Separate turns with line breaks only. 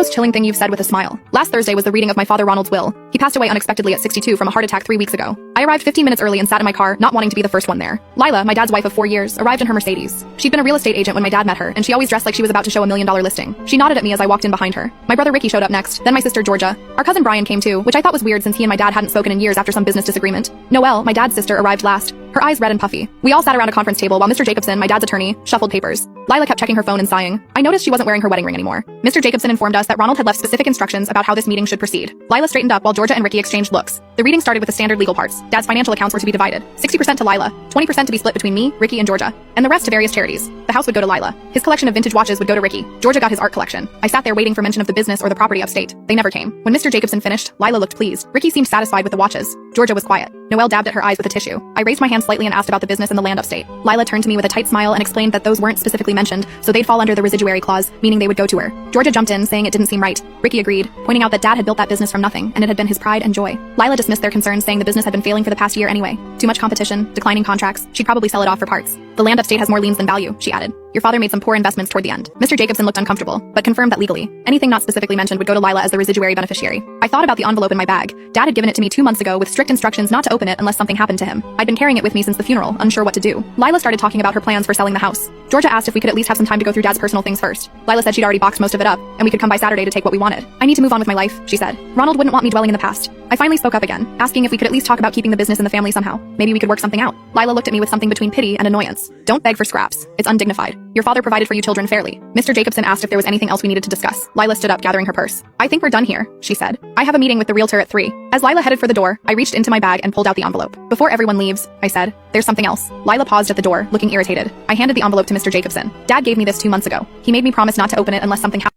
most chilling thing you've said with a smile. Last Thursday was the reading of my father Ronald's will. He passed away unexpectedly at 62 from a heart attack 3 weeks ago. I arrived 15 minutes early and sat in my car, not wanting to be the first one there. Lila, my dad's wife of 4 years, arrived in her Mercedes. She'd been a real estate agent when my dad met her, and she always dressed like she was about to show $1 million listing. She nodded at me as I walked in behind her. My brother Ricky showed up next, then my sister Georgia. Our cousin Brian came too, which I thought was weird since he and my dad hadn't spoken in years after some business disagreement. Noelle, my dad's sister, arrived last, her eyes red and puffy. We all sat around a conference table while Mr. Jacobson, my dad's attorney, shuffled papers. Lila kept checking her phone and sighing. I noticed she wasn't wearing her wedding ring anymore. Mr. Jacobson informed us that Ronald had left specific instructions about how this meeting should proceed. Lila straightened up while Georgia and Ricky exchanged looks. The reading started with the standard legal parts. Dad's financial accounts were to be divided. 60% to Lila, 20% to be split between me, Ricky, and Georgia, and the rest to various charities. The house would go to Lila. His collection of vintage watches would go to Ricky. Georgia got his art collection. I sat there waiting for mention of the business or the property upstate. They never came. When Mr. Jacobson finished, Lila looked pleased. Ricky seemed satisfied with the watches. Georgia was quiet. Noelle dabbed at her eyes with a tissue. I raised my hand slightly and asked about the business and the land upstate. Lila turned to me with a tight smile and explained that those weren't specifically mentioned, so they'd fall under the residuary clause, meaning they would go to her. Georgia jumped in, saying it didn't seem right. Ricky agreed, pointing out that Dad had built that business from nothing, and it had been his pride and joy. Lila dismissed their concerns, saying the business had been failing for the past year anyway. Too much competition, declining contracts, she'd probably sell it off for parts. The land upstate has more liens than value, she added. Your father made some poor investments toward the end. Mr. Jacobson looked uncomfortable, but confirmed that legally, anything not specifically mentioned would go to Lila as the residuary beneficiary. I thought about the envelope in my bag. Dad had given it to me 2 months ago with strict instructions not to open it unless something happened to him. I'd been carrying it with me since the funeral, unsure what to do. Lila started talking about her plans for selling the house. Georgia asked if we could at least have some time to go through Dad's personal things first. Lila said she'd already boxed most of it up, and we could come by Saturday to take what we wanted. I need to move on with my life, she said. Ronald wouldn't want me dwelling in the past. I finally spoke up again, asking if we could at least talk about keeping the business in the family somehow. Maybe we could work something out. Lila looked at me with something between pity and annoyance. Don't beg for scraps. It's undignified. Your father provided for you children fairly. Mr. Jacobson asked if there was anything else we needed to discuss. Lila stood up, gathering her purse. I think we're done here, she said. I have a meeting with the realtor at 3. As Lila headed for the door, I reached into my bag and pulled out the envelope. Before everyone leaves, I said, there's something else. Lila paused at the door, looking irritated. I handed the envelope to Mr. Jacobson. Dad gave me this 2 months ago. He made me promise not to open it unless something happened.